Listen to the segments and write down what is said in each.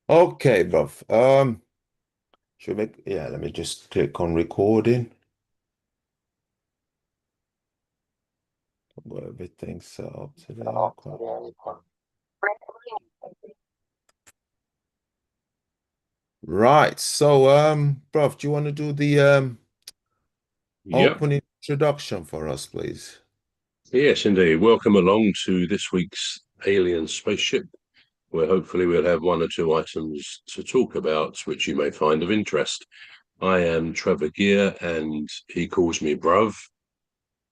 Okay, bruv. Should we make, yeah, let me just click on recording. Got everything set up today. Right. So, bruv, do you want to do the Yep. opening introduction for us, please? Yes, indeed. Welcome along to this week's Alien Spaceship, where hopefully we'll have one or two items to talk about which you may find of interest. I am Trevor Gear, and he calls me Bruv.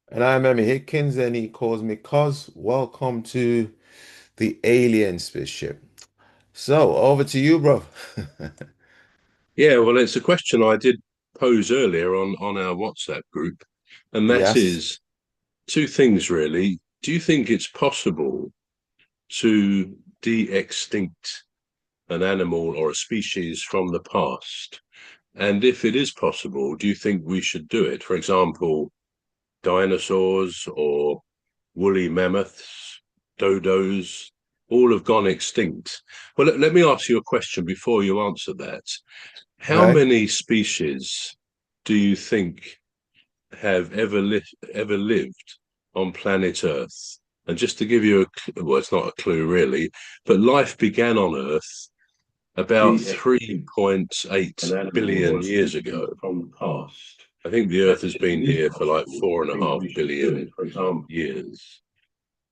And I'm Emmy Hickins, and he calls me Cuz. Welcome to the Alien Spaceship. So, over to you, bruv. Yeah, well, it's a question I did pose earlier on our WhatsApp group, and that Yes. is two things really. Do you think it's possible to de-extinct an animal or a species from the past? And if it is possible, do you think we should do it? For example, dinosaurs or woolly mammoths, dodos, all have gone extinct. Well, let me ask you a question before you answer that. How Okay. many species do you think have ever lived on planet Earth? And just to give you well, it's not a clue really, but life began on Earth about De-extinct an 3.8 animal or billion a years species ago. from the past. I think the And Earth has if been it is here for like possible, do four you and a think half we should do billion it? For example, years.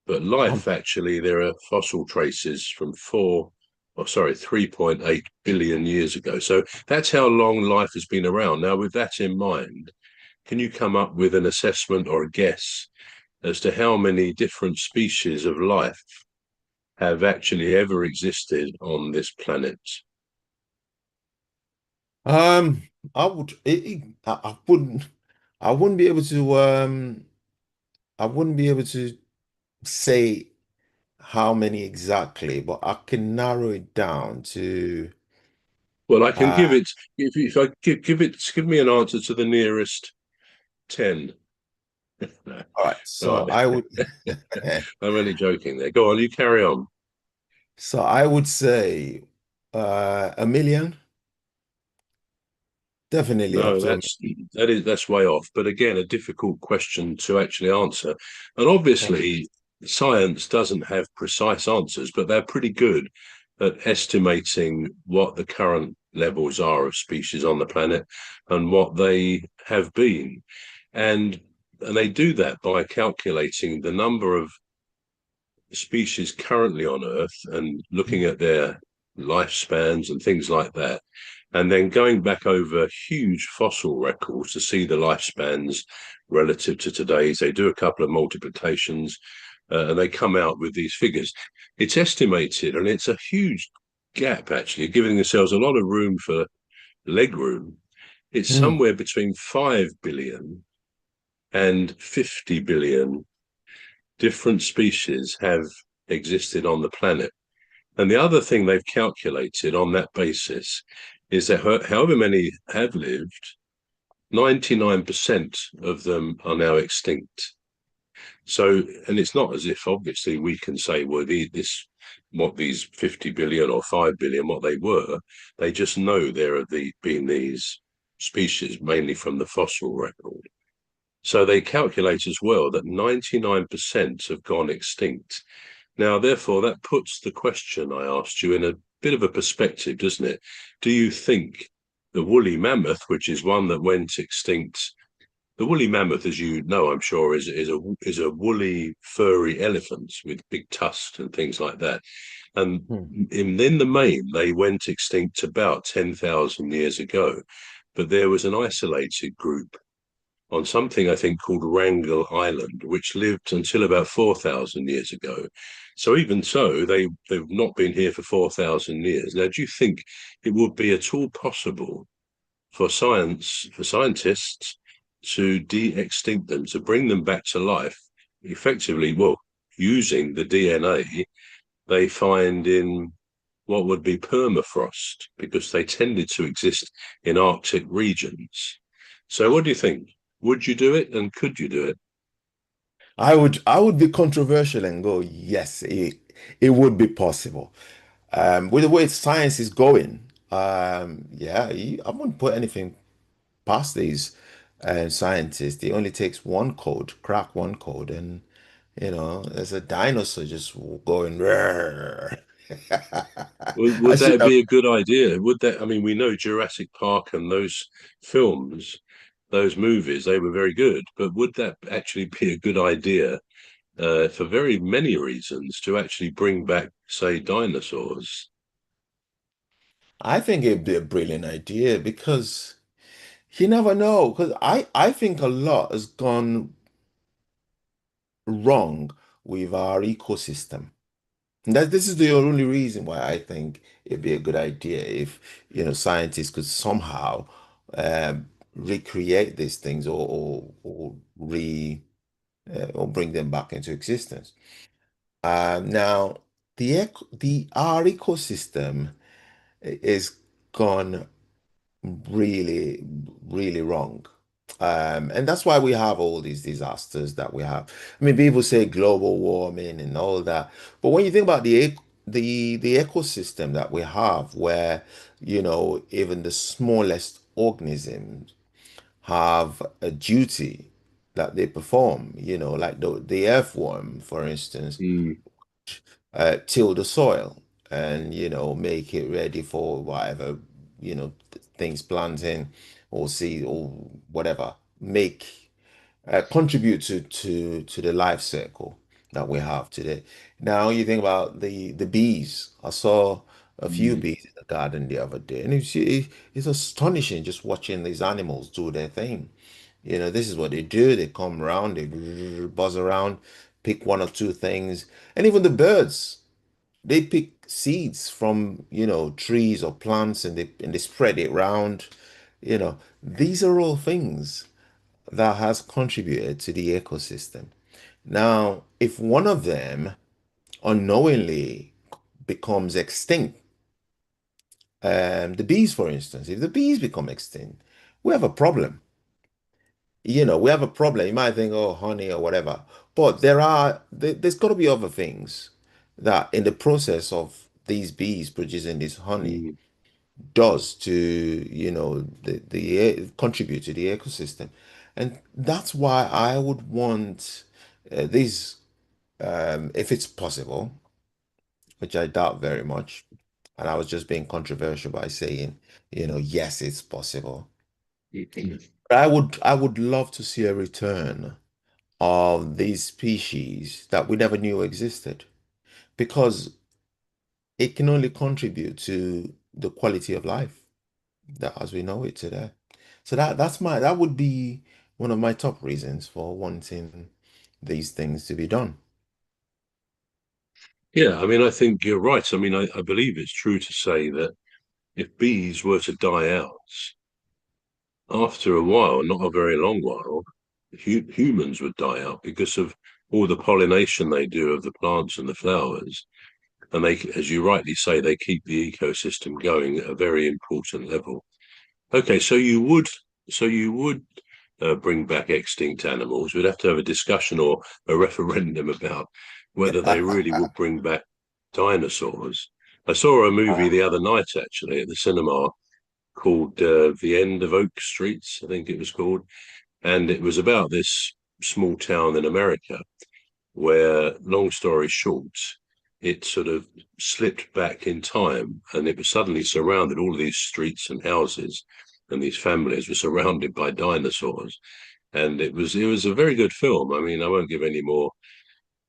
But um, life, actually, there are fossil traces from or sorry, 3.8 billion years ago. So that's how long life has been around. Now, with that in mind, can you come up with an assessment or a guess as to how many different species of life have actually ever existed on this planet? um, I wouldn't be able to, I wouldn't be able to say how many exactly, but I can narrow it down to, Well, I can uh, give it, if I give me an answer to the nearest 10. No, all right. all So right. I would, I'm only joking there. Go on, you carry on. so I would say, a million, definitely up No, to a million. that's way off. But again, a difficult question to actually answer. And obviously, science doesn't have precise answers, but they're pretty good at estimating what the current levels are of species on the planet and what they have been. And and they do that by calculating the number of species currently on Earth and looking at their lifespans and things like that, and then going back over huge fossil records to see the lifespans relative to today's. They do a couple of multiplications and they come out with these figures. It's estimated, and it's a huge gap actually, giving themselves a lot of room for leg room. It's Hmm. somewhere between 5 billion and 50 billion different species have existed on the planet. And the other thing they've calculated on that basis is that however many have lived, 99% of them are now extinct. So, and it's not as if obviously we can say, well, what these 50 billion or 5 billion, what they were. They just know there have been these species, mainly from the fossil record. So they calculate as well that 99% have gone extinct. Now, therefore, that puts the question I asked you in a bit of a perspective, doesn't it? Do you think the woolly mammoth, which is one that went extinct, the woolly mammoth, as you know, I'm sure, is a woolly, furry elephant with big tusks and things like that. And Hmm. in the main, they went extinct about 10,000 years ago. But there was an isolated group on something I think called Wrangel Island, which lived until about 4,000 years ago. So even so, they've not been here for 4,000 years. Now, do you think it would be at all possible for scientists to de-extinct them, to bring them back to life, effectively, well, using the DNA they find in what would be permafrost, because they tended to exist in Arctic regions. So, what do you think? Would you do it, and could you do it? I would be controversial and go, yes, it would be possible. With the way science is going, yeah, I wouldn't put anything past these scientists. It only takes one code, crack one code, and there's a dinosaur just going. "Roar." I Would should that have. be a good idea? Would that? I mean, we know Jurassic Park and those films, those movies, they were very good. But would that actually be a good idea for very many reasons to actually bring back, say, dinosaurs? I think it'd be a brilliant idea because you never know. Because I think a lot has gone wrong with our ecosystem. And this is the only reason why I think it'd be a good idea if, scientists could somehow recreate these things or bring them back into existence. Now, the our ecosystem is gone really, really wrong. And that's why we have all these disasters that we have. I mean, people say global warming and all that, but when you think about the ecosystem that we have, where even the smallest organisms have a duty that they perform, like the earthworm, for instance, Mm, till the soil and make it ready for whatever things planting or seed or whatever make contribute to the life cycle that we have today. Now you think about the bees. I saw a few mm. bees in the garden the other day, and it's astonishing just watching these animals do their thing. This is what they do. They come around, they buzz around, pick one or two things, and even the birds. They pick seeds from, trees or plants and they spread it around. These are all things that has contributed to the ecosystem. Now, if one of them unknowingly becomes extinct, the bees, for instance, if the bees become extinct, we have a problem. We have a problem. You might think, oh, honey or whatever, but there's got to be other things that in the process of these bees producing this honey Mm. does to contribute to the ecosystem, and that's why I would want these if it's possible, which I doubt very much, and I was just being controversial by saying yes, it's possible. But I would love to see a return of these species that we never knew existed because it can only contribute to the quality of life that as we know it today. So that would be one of my top reasons for wanting these things to be done. Yeah, I mean, I think you're right. I mean, I believe it's true to say that if bees were to die out, after a while, not a very long while, humans would die out because of all the pollination they do of the plants and the flowers. And they, as you rightly say, they keep the ecosystem going at a very important level. Okay, so you would bring back extinct animals. We'd have to have a discussion or a referendum about whether they really would bring back dinosaurs. I saw a movie the other night actually at the cinema called The End of Oak Streets, I think it was called, and it was about this small town in America where, long story short, it sort of slipped back in time and it was suddenly surrounded, all of these streets and houses and these families were surrounded by dinosaurs. And it was a very good film. I mean, I won't give any more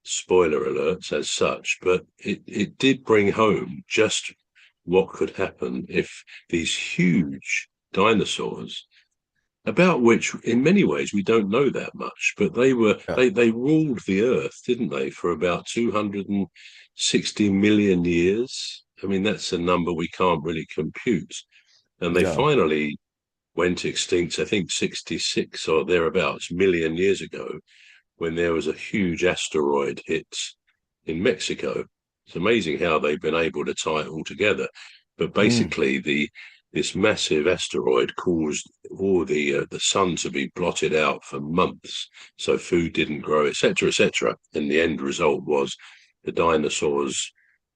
spoiler alerts as such, but it did bring home just what could happen if these huge dinosaurs, about which in many ways we don't know that much, but they were Yeah, they ruled the earth, didn't they, for about 260 million years. I mean, that's a number we can't really compute. And they yeah. finally went extinct, I think 66 or thereabouts million years ago, when there was a huge asteroid hit in Mexico. It's amazing how they've been able to tie it all together. But Mm, basically, this massive asteroid caused all the sun to be blotted out for months, so food didn't grow, etc., etc. And the end result was the dinosaurs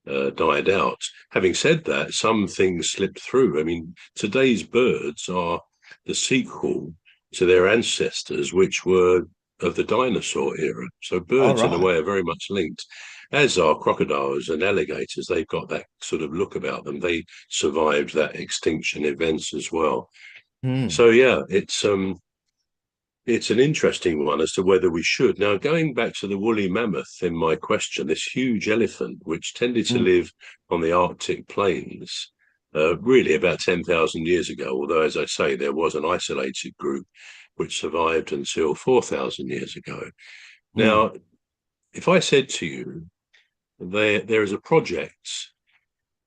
died out. Having said that, some things slipped through. I mean, today's birds are the sequel to their ancestors, which were of the dinosaur era. So All birds, in a right. way, are very much linked, as are crocodiles and alligators. They've got that sort of look about them. They survived that extinction events as well. Hmm. So yeah, it's an interesting one as to whether we should. Now, going back to the woolly mammoth in my question, this huge elephant, which tended to Hmm. live on the Arctic plains, really about 10,000 years ago, although, as I say, there was an isolated group which survived until 4,000 years ago. Hmm. Now, if I said to you, there is a project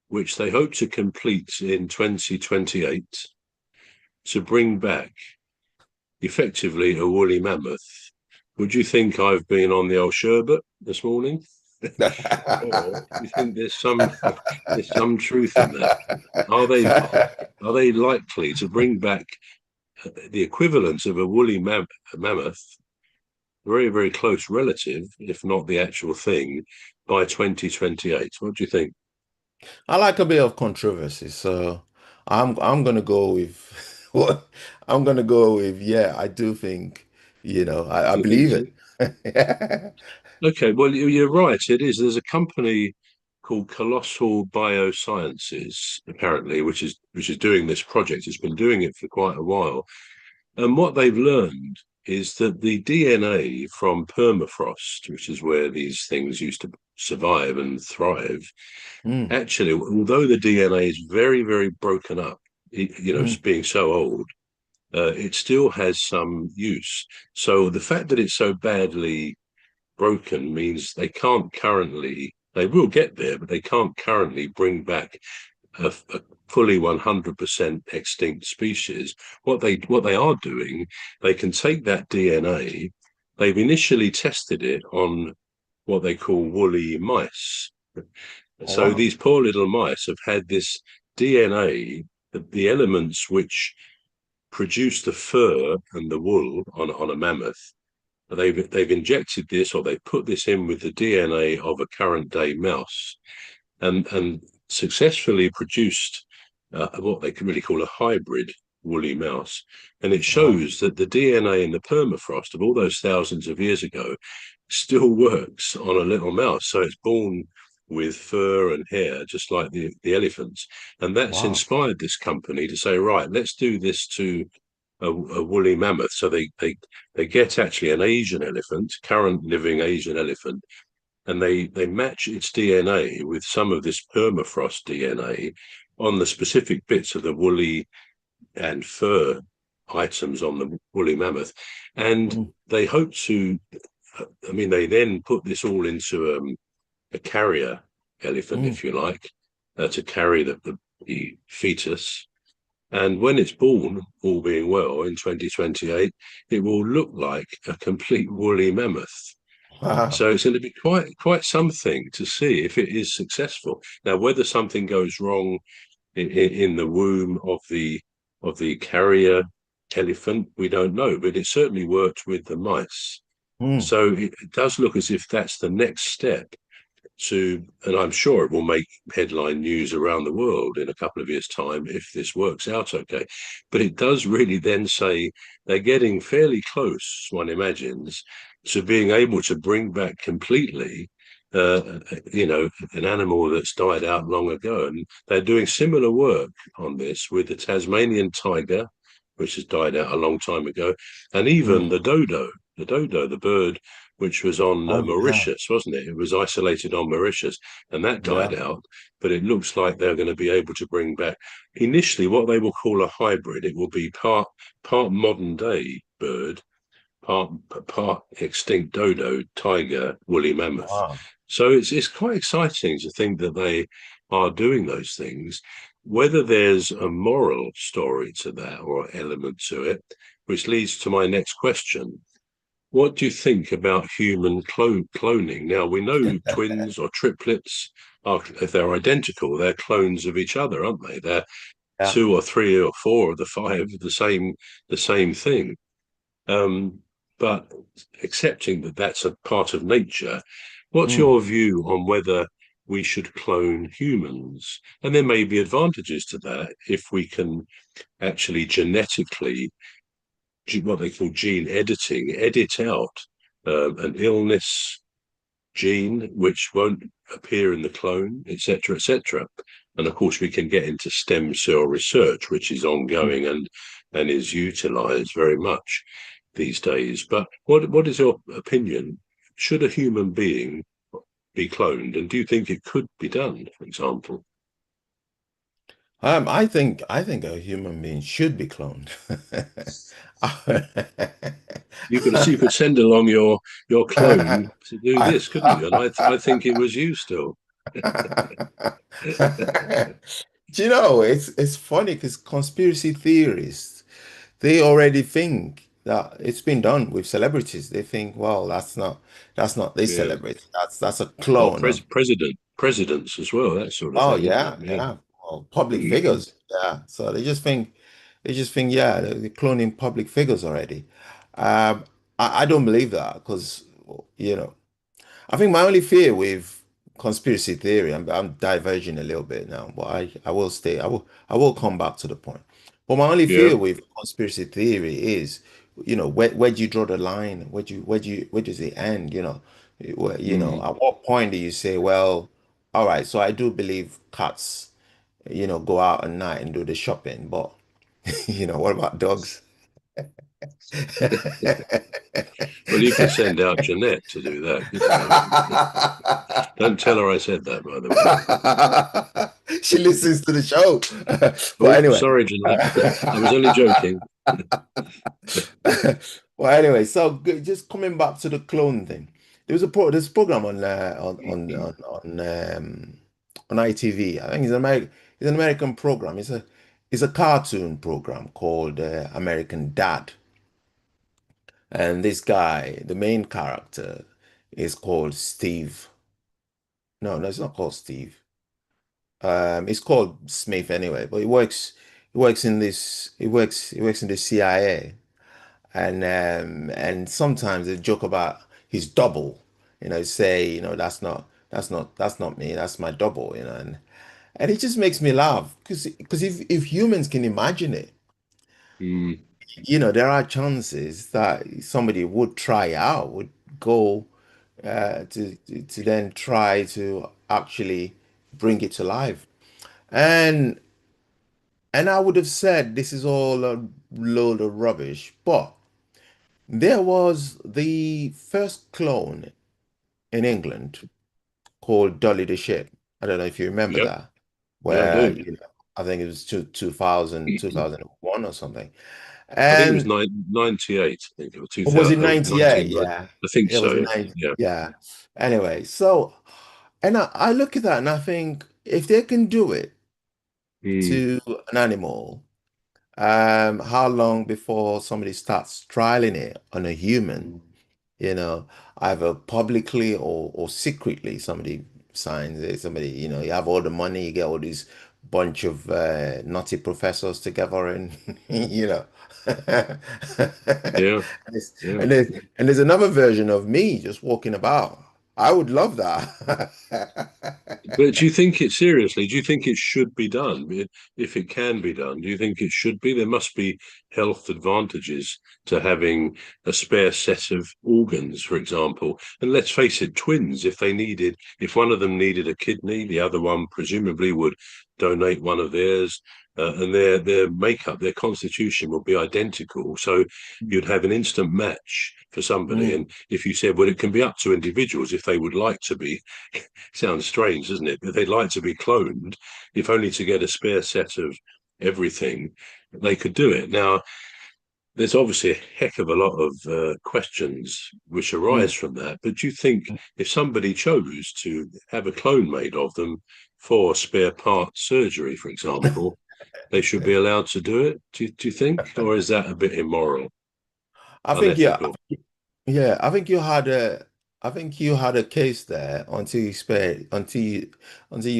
which they hope to complete in 2028 to bring back effectively a woolly mammoth. Would you think I've been on the old sherbet this morning? Or do you think there's some truth in that? Are they likely to bring back the equivalent of a woolly mammoth, very, very close relative, if not the actual thing, by 2028? What do you think? I like a bit of controversy, so I'm gonna go with what I'm gonna go with. Yeah, I do think, I Do you think believe so? it. Yeah. Okay, well, you're right. It is. There's a company called Colossal Biosciences, apparently, which is doing this project. It's been doing it for quite a while, and what they've learned is that the DNA from permafrost, which is where these things used to survive and thrive, Mm, actually, although the DNA is very, very broken up, mm, being so old, it still has some use. So the fact that it's so badly broken means they will get there, but they can't currently bring back a fully 100% extinct species. What they are doing, they can take that DNA. They've initially tested it on what they call woolly mice. oh, So wow. these poor little mice have had this DNA, the elements which produce the fur and the wool on a mammoth. They've injected this, or they put this in with the DNA of a current day mouse, and successfully produced what they can really call a hybrid woolly mouse. And it Wow. shows that the DNA in the permafrost of all those thousands of years ago still works on a little mouse. So it's born with fur and hair, just like the elephants. And that's Wow. inspired this company to say, right, let's do this to a woolly mammoth. So they get actually an Asian elephant, current living Asian elephant, and they match its DNA with some of this permafrost DNA on the specific bits of the woolly and fur items on the woolly mammoth. And Mm, they hope to, I mean, they then put this all into a carrier elephant, mm. if you like, to carry the fetus. And when it's born, all being well, in 2028, it will look like a complete woolly mammoth. Wow. So it's going to be quite something to see if it is successful. Now, whether something goes wrong in the womb of the carrier elephant, we don't know, but it certainly worked with the mice. Mm, So it does look as if that's the next step to, and I'm sure it will make headline news around the world in a couple of years' time if this works out okay. But it does really then say they're getting fairly close, one imagines, to being able to bring back completely. An animal that's died out long ago, and they're doing similar work on this with the Tasmanian tiger, which has died out a long time ago, and mm. even the bird which was on Oh, yeah. Mauritius, wasn't it? It was isolated on Mauritius, and that died Yeah. out. But it looks like they're going to be able to bring back initially what they will call a hybrid. It will be part modern day bird, part part extinct dodo, tiger, woolly mammoth. Wow. So it's quite exciting to think that they are doing those things. Whether there's a moral story to that or element to it, which leads to my next question. What do you think about human cloning? Now, we know twins or triplets are, if they're identical, they're clones of each other, aren't they? They're Yeah. two or three or four of the five, the same thing. Um, but accepting that that's a part of nature, what's Mm. your view on whether we should clone humans. And there may be advantages to that if we can actually genetically, what they call gene editing, edit out an illness gene which won't appear in the clone, etc., etc. And of course, we can get into stem cell research, which is ongoing and is utilised very much these days. But what is your opinion? Should a human being be cloned, and do you think it could be done? For example, I think a human being should be cloned. you could send along your clone to do I, this, couldn't you? And I think it was you still. Do you know, it's funny because conspiracy theorists, they already think that it's been done with celebrities. They think, well, that's not this Yeah. celebrity. That's a Well, clone of. presidents as well, that sort of Oh thing, isn't yeah, it? yeah. Well, public Yeah. figures. Yeah. So they just think, yeah, they're cloning public figures already. Um, I don't believe that because, you know, I think my only fear with conspiracy theory, I'm diverging a little bit now, but I will stay, I will come back to the point. But my only Yeah. fear with conspiracy theory is, where do you draw the line? Where does it end? Mm. At what point do you say, well, all right, so I do believe cats, go out at night and do the shopping, but what about dogs? Well, you could send out Jeanette to do that, couldn't you? Don't tell her I said that, by the way. She listens to the show. But Oh, anyway. sorry, Jeanette. I was only joking. Well, anyway, so just coming back to the clone thing. There's a program on ITV. I think it's an American program. It's a cartoon program called American Dad. And this guy, the main character, is called Steve. No, it's not called Steve. It's called Smith anyway, but he works in the CIA, and sometimes they joke about his double, say, that's not me, that's my double, and it just makes me laugh because if humans can imagine it, Mm, there are chances that somebody would try out, would go to then try to actually bring it to life. And I would have said this is all a load of rubbish, but there was the first clone in England called Dolly the Ship. I don't know if you remember yep. that, Yeah, I where, do. I think it was 2001 or something. I think it was And 98, I think, or or was 2000, it 98? 1990. Yeah. I think It was so. in 90. Yeah. Yeah. Anyway, so, and I look at that and I think if they can do it Mm, to an animal, how long before somebody starts trialing it on a human? mm. you know, Either publicly or secretly, somebody signs it. Somebody, you have all the money, you get all these bunch of nutty professors together, and you know, Yeah. and, it's, Yeah. and there's another version of me just walking about. I would love that. But do you think it seriously? Do you think it should be done? If it can be done, do you think it should be? There must be health advantages to having a spare set of organs, for example. And let's face it, twins, if one of them needed a kidney, the other one presumably would donate one of theirs. And their makeup, their constitution will be identical. So you'd have an instant match for somebody. Mm. And if you said, well, it can be up to individuals if they would like to be, sounds strange, doesn't it? But they'd like to be cloned, if only to get a spare set of everything, they could do it. Now, there's obviously a heck of a lot of questions which Mm. arise from that. But do you think if somebody chose to have a clone made of them for spare part surgery, for example, they should be allowed to do it? Do you think? Or is that a bit immoral, I think yeah, unethical? yeah. I think you had a case there until you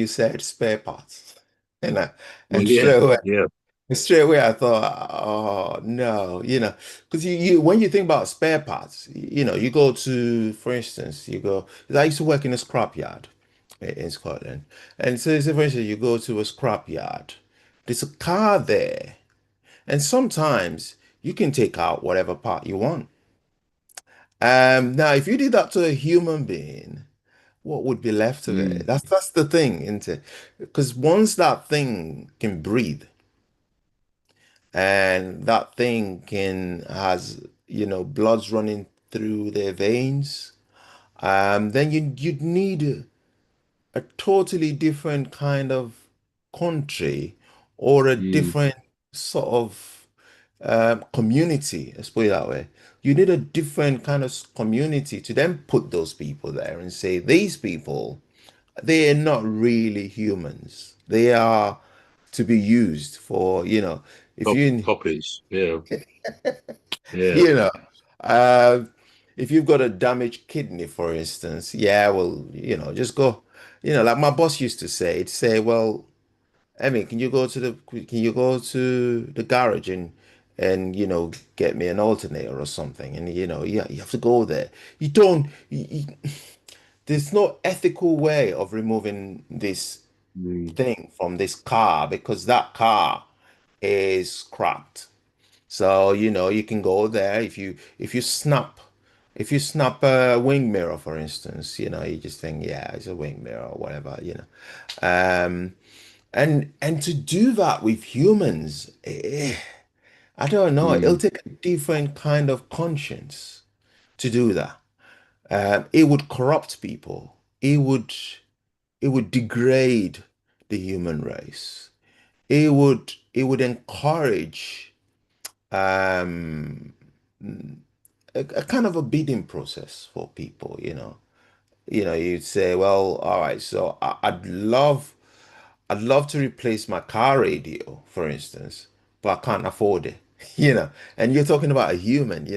said spare parts, and I, Well, and yeah, straight away. yeah. Straight away, I thought, oh no, because when you think about spare parts, you go to, for instance, you go. 'Cause I used to work in a scrapyard, in Scotland. And so, for instance, you go to a scrap yard, there's a car there, and sometimes you can take out whatever part you want. Now, if you did that to a human being, what would be left of it? Mm. That's the thing, isn't it? Because once that thing can breathe and that thing can has bloods running through their veins, then you'd need a totally different kind of country or a Mm. different sort of community, let's put it that way. You need a different kind of community to then put those people there and say, these people, they are not really humans. They are to be used for, if Copies. Yeah. Yeah. you know, uh, if you've got a damaged kidney, for instance, yeah, well, just go, like my boss used to say, he'd say, well, I mean, can you go to the garage and get me an alternator or something? And yeah, you have to go there. You don't. There's no ethical way of removing this Mm. thing from this car because that car is scrapped. So you can go there if you snap a wing mirror, for instance, you just think, yeah, it's a wing mirror or whatever. Um, and to do that with humans, I don't know. It'll Mm. take a different kind of conscience to do that. It would corrupt people. It would degrade the human race. It would encourage um, a kind of a bidding process for people. You'd say, well, all right, so I'd love to replace my car radio, for instance, but I can't afford it. And you're talking about a human,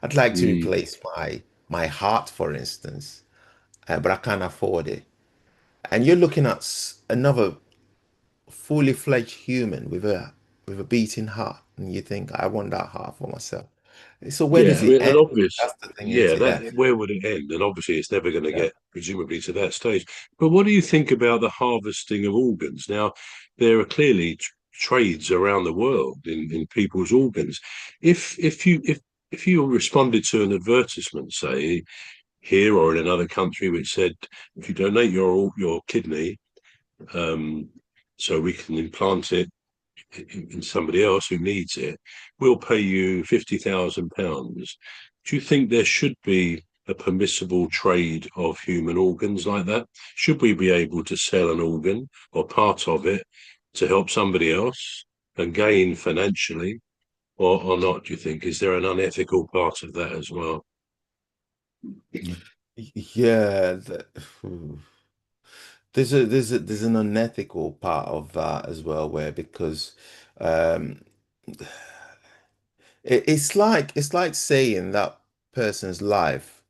I'd like to Mm. replace my heart, for instance, but I can't afford it. And you're looking at another fully fledged human with a beating heart, and you think, I want that heart for myself. So where Yeah, does I it mean, end? an obvious, That's the thing, isn't yeah, it? that Yeah. where would it end? And obviously, it's never going to Yeah. get, presumably, to that stage. But what do you think about the harvesting of organs? Now, there are clearly trades around the world in people's organs. If you responded to an advertisement, say here or in another country, which said, if you donate your kidney, um, so we can implant it in somebody else who needs it, we'll pay you £50,000. Do you think there should be a permissible trade of human organs like that? Should we be able to sell an organ or part of it to help somebody else and gain financially, or not? Do you think is there an unethical part of that as well? Yeah, there's an unethical part of that as well, where because um, it's like saying that person's life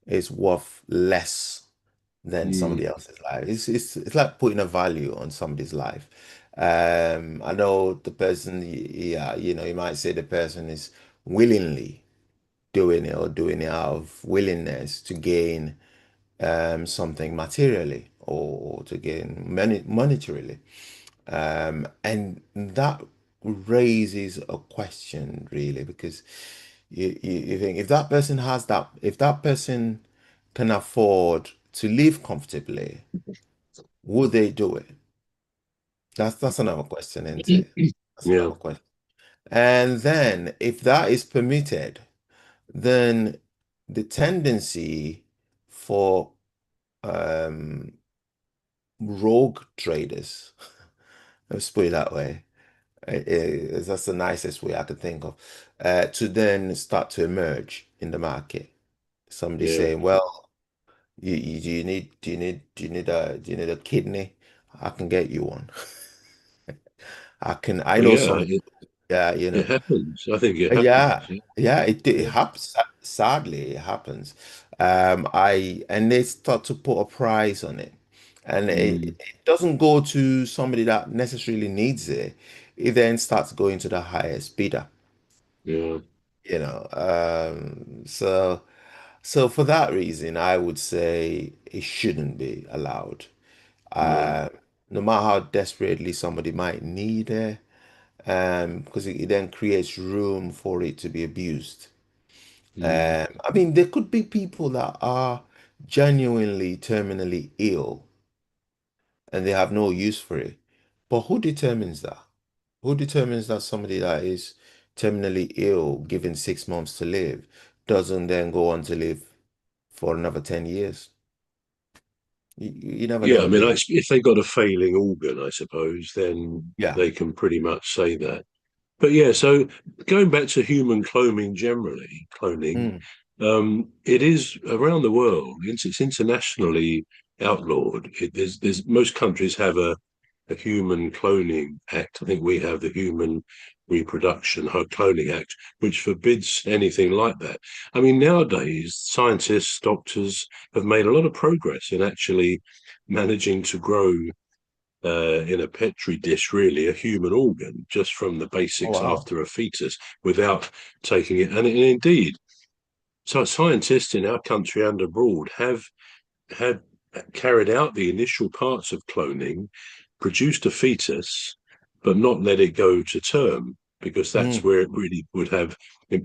is worth less than Mm, somebody else's life. It's like putting a value on somebody's life. I know the person, yeah, you might say the person is willingly doing it or doing it out of willingness to gain something materially or to gain monetarily. And that raises a question really because you think if that person can afford to live comfortably, would they do it? That's another question, isn't it? That's yeah, another question. And then if that is permitted, then the tendency for um, rogue traders, let's put it that way, that's the nicest way I could think of, to then start to emerge in the market. Somebody yeah, saying, well, do you need a kidney? I can get you one. I well, know yeah. some, yeah, It happens. I think it yeah, happens. Yeah, yeah, it yeah. happens. Sadly, it happens. And they start to put a price on it, and Mm, it doesn't go to somebody that necessarily needs it. It then starts going to the highest bidder. yeah. So for that reason, I would say it shouldn't be allowed. No. No matter how desperately somebody might need it, because it then creates room for it to be abused. Mm. I mean, there could be people that are genuinely terminally ill and they have no use for it. But who determines that? Who determines that somebody that is terminally ill, given 6 months to live, doesn't then go on to live for another 10 years? You never Yeah, I know, do mean, you? if they got a failing organ, I suppose, then Yeah. they can pretty much say that. But yeah, so going back to human cloning generally, cloning, Mm. it is around the world. It's internationally outlawed. There's most countries have a human cloning act. I think we have the Human Reproduction Cloning Act, which forbids anything like that. I mean, nowadays, scientists, doctors have made a lot of progress in actually managing to grow in a petri dish, really, a human organ just from the Oh, basics wow. after a fetus without taking it. And indeed, so scientists in our country and abroad have carried out the initial parts of cloning, produced a fetus, but not let it go to term because that's Mm. where it really would have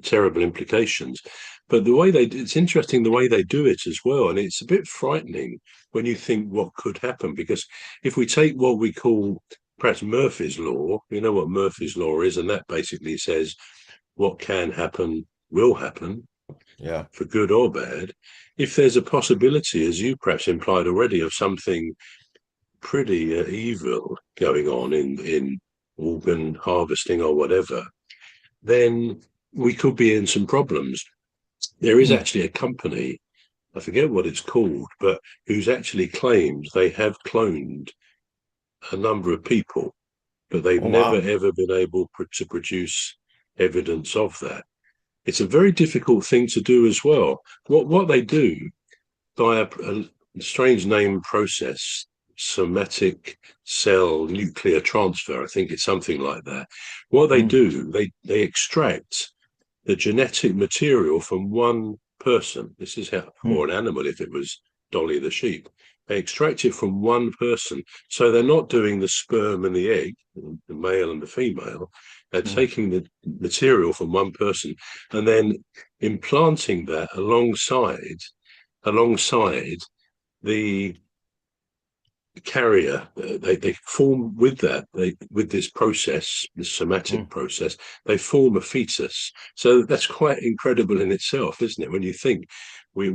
terrible implications. But it's interesting the way they do it as well. And it's a bit frightening when you think what could happen. Because if we take what we call perhaps Murphy's Law, you know what Murphy's Law is, and that basically says what can happen will happen Yeah. for good or bad. If there's a possibility, as you perhaps implied already, of something pretty evil going on in organ harvesting or whatever, then we could be in some problems. There is Mm. actually a company, I forget what it's called, but who's actually claimed they have cloned a number of people, but they've Oh, never wow. ever been able to produce evidence of that. It's a very difficult thing to do as well. What they do by a strange name process, somatic cell nuclear transfer. I think it's something like that. What they Mm. do, they extract the genetic material from one person. This is how, or Mm. an animal if it was Dolly the sheep. They extract it from one person. So they're not doing the sperm and the egg, the male and the female. They're Mm. taking the material from one person and then implanting that alongside the carrier. They form with that, with this process, this somatic Mm. process, they form a fetus. So that's quite incredible in itself, isn't it? When you think we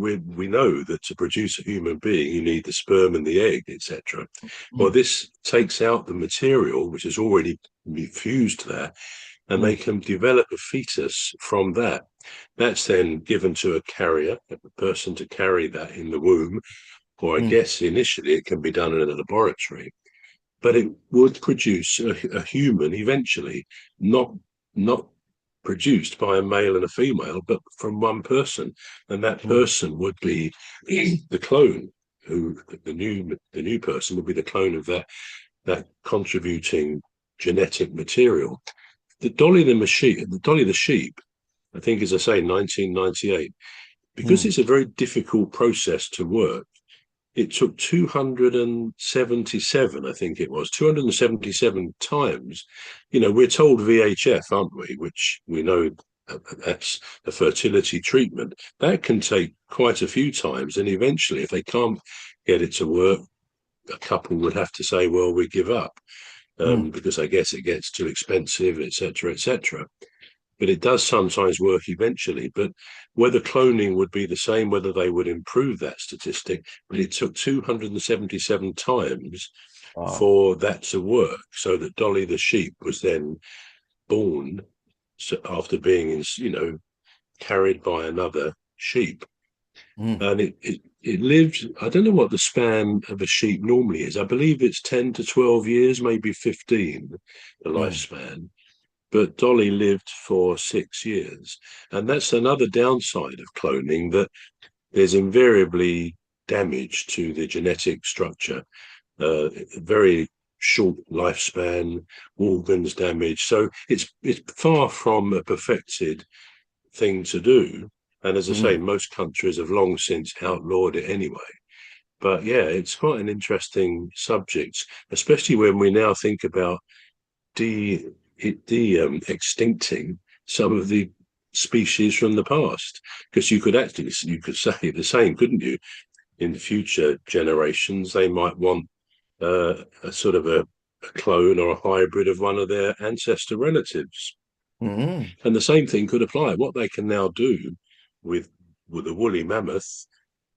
know that to produce a human being, you need the sperm and the egg, etc. Well, Mm. this takes out the material which is already fused there, and they Mm. can develop a fetus from that. That's then given to a carrier, a person to carry that in the womb, or I Mm. guess initially it can be done in a laboratory, but it would produce a human eventually, not not produced by a male and a female, but from one person, and that Mm. person would be the clone. Who the new person would be the clone of that contributing genetic material. The Dolly the sheep, I think, as I say, 1998, because Mm. it's a very difficult process to work. It took 277, I think it was, 277 times. You know, we're told VHF, aren't we? Which we know that's a fertility treatment. That can take quite a few times. And eventually, if they can't get it to work, a couple would have to say, well, we give up Mm. because I guess it gets too expensive, etc., etc. But it does sometimes work eventually. But whether cloning would be the same, whether they would improve that statistic, but it took 277 times Wow. for that to work, so that Dolly the sheep was then born after being, carried by another sheep. Mm. And it lived, I don't know what the span of a sheep normally is. I believe it's 10 to 12 years, maybe 15, the Mm. lifespan, but Dolly lived for 6 years. And that's another downside of cloning, that there's invariably damage to the genetic structure, very short lifespan, organs damaged. So it's far from a perfected thing to do. And as I say, Mm. most countries have long since outlawed it anyway. But yeah, it's quite an interesting subject, especially when we now think about de extincting some of the species from the past. Because you could say the same, couldn't you? In future generations, they might want a sort of a clone or a hybrid of one of their ancestor relatives. Mm, And the same thing could apply. What they can now do with with a woolly mammoth,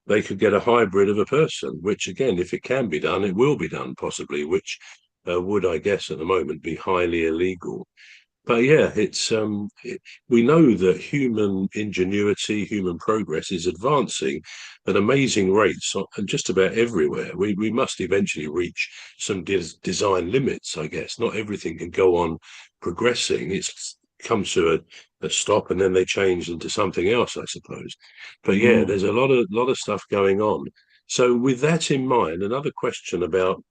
they could get a hybrid of a person, which again, if it can be done, it will be done possibly, which would, I guess, at the moment be highly illegal. But yeah, we know that human ingenuity, human progress is advancing at amazing rates and just about everywhere. We must eventually reach some design limits, I guess. Not everything can go on progressing. It's comes to a stop and then they change into something else, I suppose. But yeah, mm. there's a lot of stuff going on. So with that in mind, another question about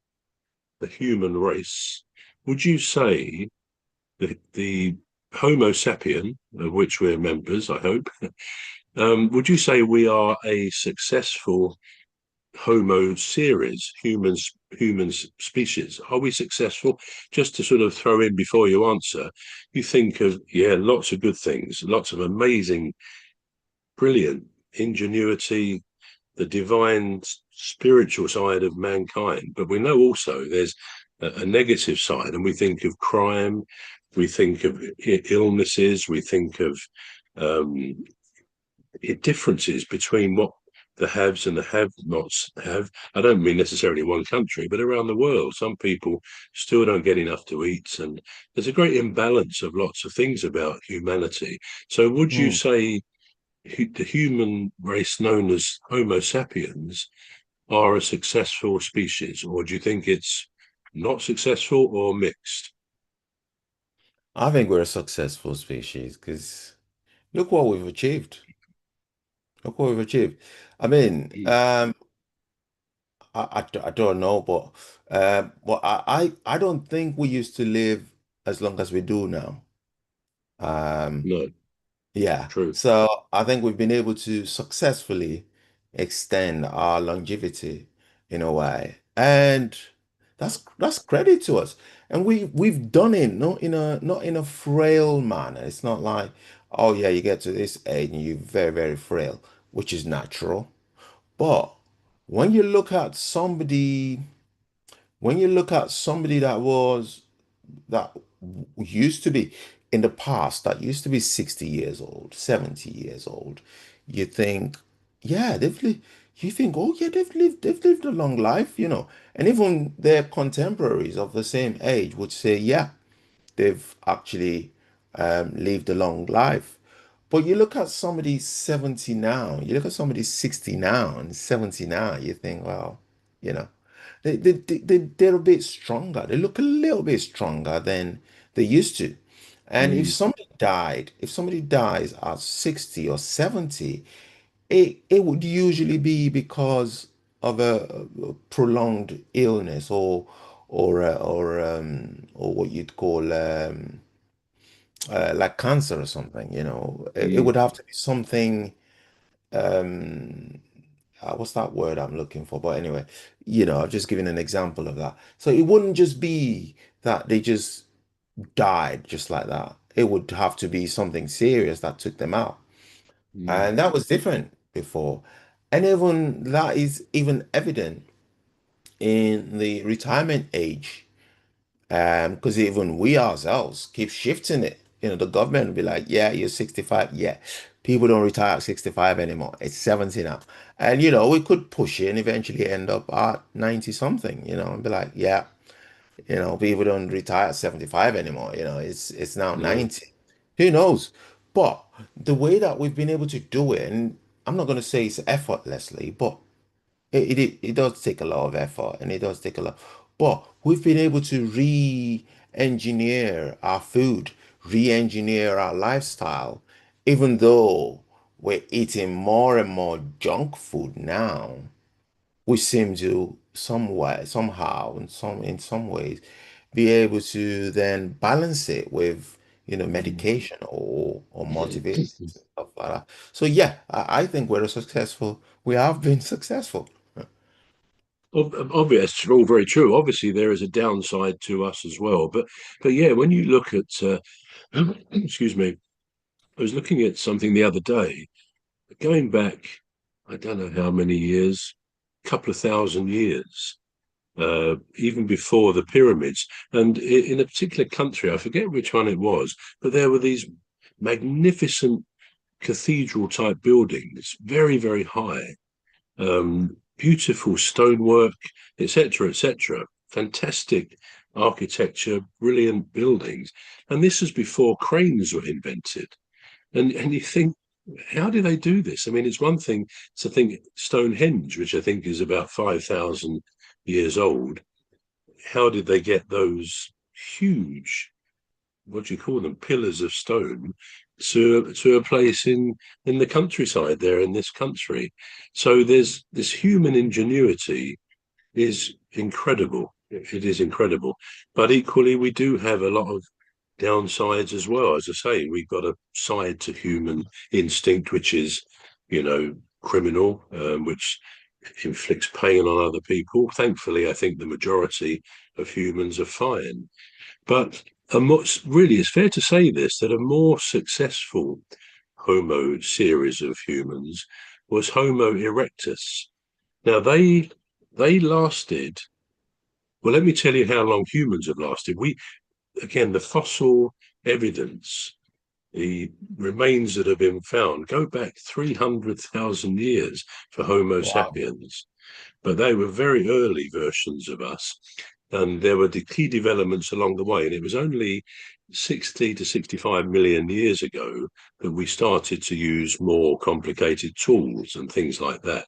the human race. Would you say the Homo sapien, of which we're members, I hope, would you say we are a successful Homo series, humans species? Are we successful? Just to sort of throw in before you answer, you think of, yeah, lots of good things, lots of amazing, brilliant ingenuity, the divine spiritual side of mankind. But we know also there's a negative side, and we think of crime, we think of illnesses, we think of um, differences between what the haves and the have-nots have. I don't mean necessarily one country, but around the world. Some people still don't get enough to eat, and there's a great imbalance of lots of things about humanity. So, would you Mm. say the human race known as Homo sapiens are a successful species, or do you think it's not successful or mixed? I think we're a successful species because look what we've achieved. Look what we've achieved. I mean, Mm. I don't know, but I don't think we used to live as long as we do now. Um, No, Yeah, true. so I think we've been able to successfully extend our longevity in a way, and that's credit to us. And we've done it not in a frail manner. It's not like, oh yeah, you get to this age and you're very frail, which is natural. But when you look at somebody, when you look at somebody that used to be in the past, that used to be 60 years old, 70 years old, you think, yeah, you think, oh yeah, they've lived a long life, you know. And even their contemporaries of the same age would say, yeah, they've actually lived a long life. But you look at somebody 70 now, you look at somebody 60 now and 70 now, you think, well, you know, they're a bit stronger. They look a little bit stronger than they used to. And Mm, if somebody dies at 60 or 70, it would usually be because of a prolonged illness or what you'd call like cancer or something, you know. It mm, would have to be something um what's that word I'm looking for? But anyway, you know, I've just given an example of that. So it wouldn't just be that they just died just like that. It would have to be something serious that took them out. mm, And that was different before. And even that is even evident in the retirement age. Because even we ourselves keep shifting it. You know, the government will be like, yeah, you're 65. Yeah. People don't retire at 65 anymore. It's 70 now. And, you know, we could push it and eventually end up at 90 something, you know, and be like, yeah, you know, people don't retire at 75 anymore. You know, it's now no, 90. Who knows? But the way that we've been able to do it, and I'm not going to say it's effortlessly, but it does take a lot of effort and it does take a lot. But we've been able to re-engineer our food, re-engineer our lifestyle, even though we're eating more and more junk food now. We seem to somehow, in some ways, be able to then balance it with, you know, mm. medication or motivation, stuff like that. So yeah, I think we're successful. We have been successful. Obvious, it's all very true. Obviously, there is a downside to us as well. But yeah, when you look at, excuse me, I was looking at something the other day, going back, I don't know how many years, a couple of thousand years, even before the pyramids. And in a particular country, I forget which one it was, but there were these magnificent cathedral type buildings, very, very high, beautiful stonework, etc., etc. Fantastic architecture, brilliant buildings. And this was before cranes were invented. And you think, how do they do this? I mean, it's one thing to think Stonehenge, which I think is about 5,000 years old. How did they get those huge, what do you call them, pillars of stone to a place in the countryside there in this country? So there's this human ingenuity is incredible. It is incredible. But equally, we do have a lot of downsides as well. As I say, we've got a side to human instinct, which is, criminal, which inflicts pain on other people. Thankfully, I think the majority of humans are fine. But really, it's fair to say this that a more successful Homo series of humans was Homo erectus. Now they lasted. Well, let me tell you how long humans have lasted. We again the fossil evidence, the remains that have been found go back 300,000 years for Homo Wow. sapiens, but they were very early versions of us. And there were the key developments along the way. And it was only 60 to 65 million years ago that we started to use more complicated tools and things like that.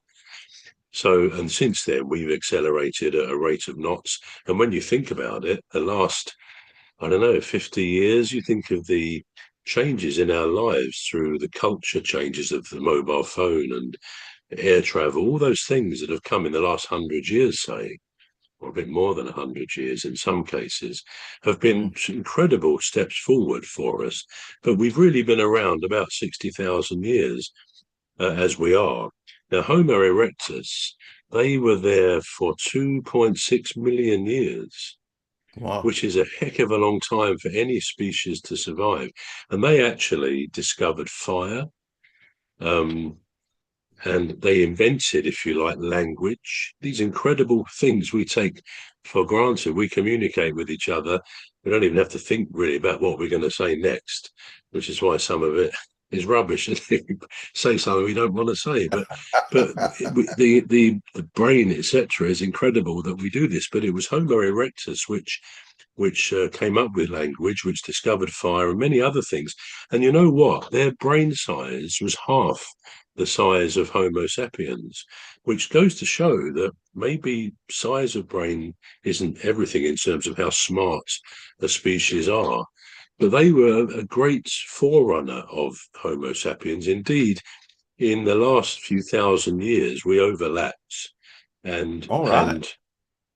So, and since then, we've accelerated at a rate of knots. And when you think about it, the last, I don't know, 50 years, you think of the changes in our lives through the culture changes of the mobile phone and air travel, all those things that have come in the last 100 years, say, or a bit more than 100 years in some cases, have been Mm. incredible steps forward for us. But we've really been around about 60,000 years as we are. Now, Homo erectus, they were there for 2.6 million years, Wow. which is a heck of a long time for any species to survive. And they actually discovered fire. Um, and they invented, if you like, language. These incredible things we take for granted. We communicate with each other. We don't even have to think really about what we're going to say next, which is why some of it is rubbish. Say something we don't want to say, but the brain, etc., is incredible that we do this. But it was Homo erectus which came up with language, which discovered fire and many other things. And you know what? Their brain size was half the size of Homo sapiens, which goes to show that maybe size of brain isn't everything in terms of how smart a species are. But they were a great forerunner of Homo sapiens. Indeed, in the last few thousand years, we overlapped and All right. and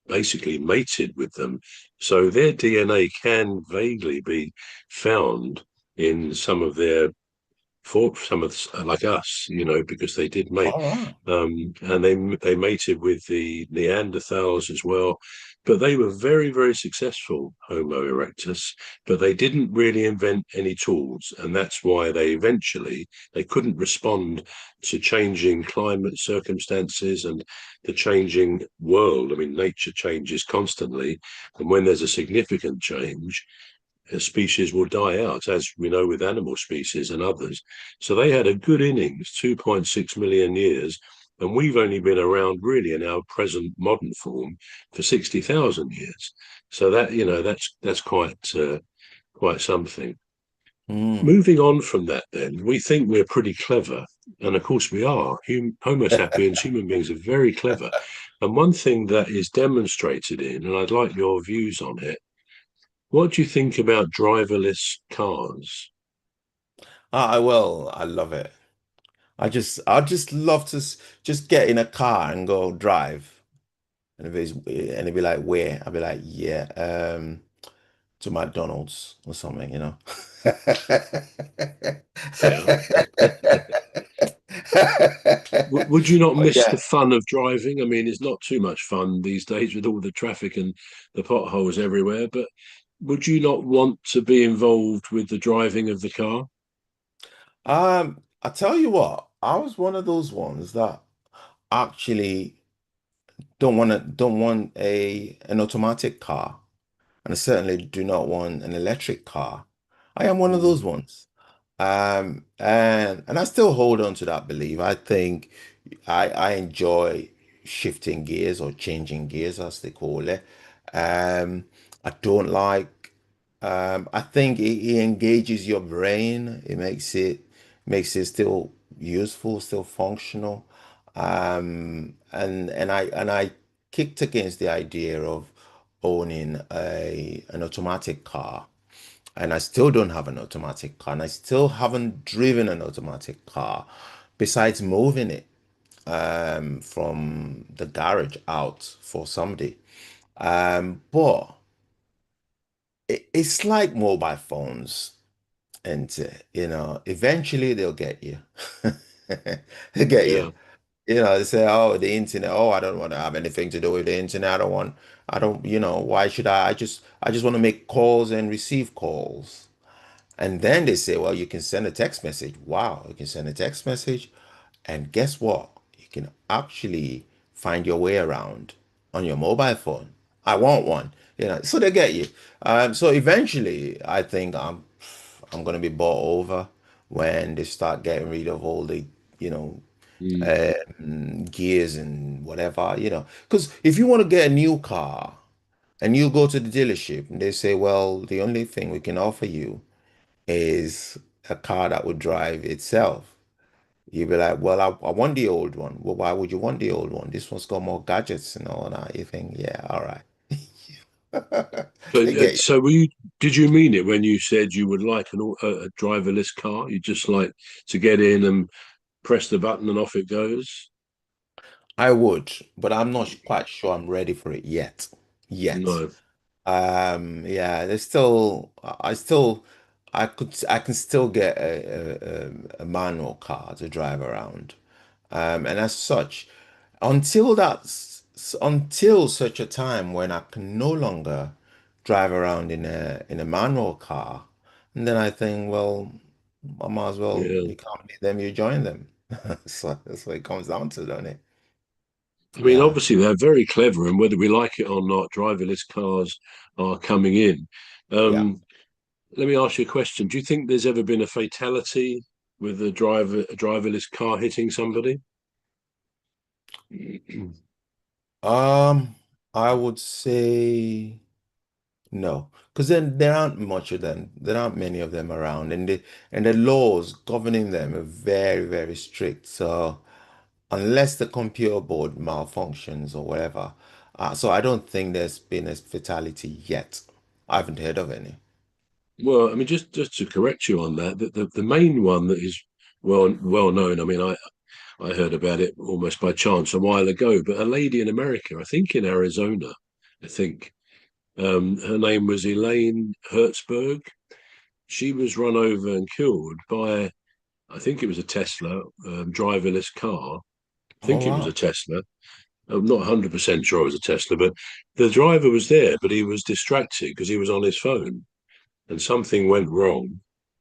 basically mated with them. So their DNA can vaguely be found in some of their for some of like us, because they did mate, All right. and they mated with the Neanderthals as well. But they were very, very successful, Homo erectus. But they didn't really invent any tools, and that's why they couldn't respond to changing climate circumstances and the changing world. I mean, nature changes constantly, and when there's a significant change, a species will die out, as we know with animal species and others. So they had a good innings, 2.6 million years, and we've only been around really in our present modern form for 60,000 years. So that's quite something. Mm. Moving on from that, then we think we're pretty clever, and of course we are. Homo sapiens, human beings, are very clever. And one thing that is demonstrated in, and I'd like your views on it, what do you think about driverless cars? I love it. I just love to just get in a car and go drive. And it'd be like, where? I'd be like, yeah, to McDonald's or something, you know. Yeah. Would you not But miss the yeah. fun of driving? I mean, it's not too much fun these days with all the traffic and the potholes everywhere, but would you not want to be involved with the driving of the car? I tell you what, I was one of those ones that actually don't want a an automatic car, and I certainly do not want an electric car. I am one of those Mm, ones. And I still hold on to that belief. I think I enjoy shifting gears or changing gears, as they call it. Um, I don't like. I think it engages your brain. It makes it still useful, still functional. And I kicked against the idea of owning a an automatic car. And I still don't have an automatic car, and I still haven't driven an automatic car besides moving it from the garage out for somebody. But it's like mobile phones, and eventually they'll get you. They get you. yeah. They say, oh, the internet. Oh, I don't want to have anything to do with the internet. I don't, why should I? I just want to make calls and receive calls. And then they say, well, you can send a text message. Wow, you can send a text message. And guess what? You can actually find your way around on your mobile phone. I want one, so they get you. So eventually, I think I'm gonna be bought over when they start getting rid of all the, you know, Mm. gears and whatever, Because if you want to get a new car and you go to the dealership and they say, well, the only thing we can offer you is a car that would drive itself. You'd be like, well, I want the old one. Well, why would you want the old one? This one's got more gadgets and all that. You think, yeah, all right. But They get you. so did you mean it when you said you would like a driverless car? You just like to get in and press the button and off it goes? I would, but I'm not quite sure I'm ready for it yet. Yet. No. Yeah, there's still, I can still get a manual car to drive around. And as such, until such a time when I can no longer drive around in a manual car, and then I think, well, I might as well, Yeah. you can't beat them, you join them. So that's what it comes down to, don't it? I mean, Yeah. obviously they're very clever, and whether we like it or not, driverless cars are coming in. Yeah. Um, Let me ask you a question. Do you think there's ever been a fatality with a driverless car hitting somebody? Um, I would say no, because then there aren't much of them. There aren't many of them around, and the laws governing them are very, very strict. So unless the computer board malfunctions or whatever, so I don't think there's been a fatality yet. I haven't heard of any. Well, I mean, just to correct you on that, the main one that is well known. I mean, I heard about it almost by chance a while ago, but a lady in America, I think in Arizona, I think her name was Elaine Hertzberg. She was run over and killed by, I think it was a Tesla driverless car. I Oh think it was wow. a Tesla. I'm not 100% sure it was a Tesla, but the driver was there, but he was distracted because he was on his phone and something went wrong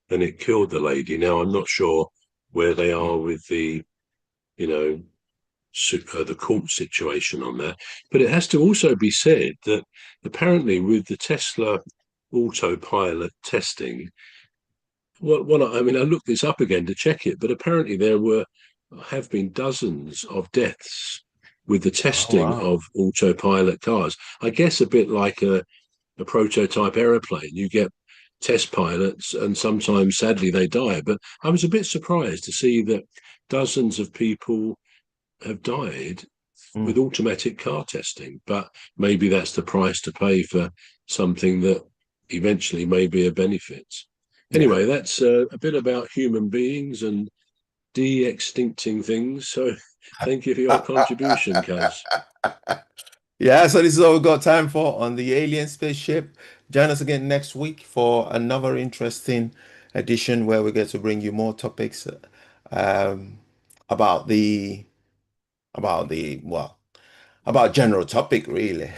and it killed the lady. Now, I'm not sure where they Mm. are with you know, the court situation on that. But it has to also be said that apparently with the Tesla autopilot testing, I mean, I looked this up again to check it, but apparently have been dozens of deaths with the Oh testing wow. of autopilot cars. I guess a bit like a prototype aeroplane. You get test pilots, and sometimes, sadly, they die. But I was a bit surprised to see that dozens of people have died with Mm. automatic car testing. But maybe that's the price to pay for something that eventually may be a benefit. Yeah. Anyway, that's a bit about human beings and de-extincting things. So thank you for your contribution, Kaz. Yeah, so this is all we've got time for on the alien spaceship. Join us again next week for another interesting edition where we get to bring you more topics. Um, about well, about general topic really.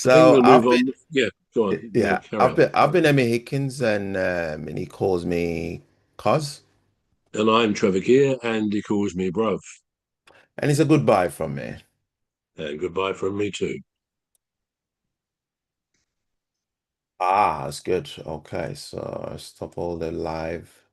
I think So we'll move on. Yeah, go on. No, yeah, carry on. I've been Emmy Hickens and he calls me Cos, And I'm Trevor Gear, and he calls me bruv. and it's a goodbye from me. And goodbye from me too. Ah, that's good. Okay, so stop all the live.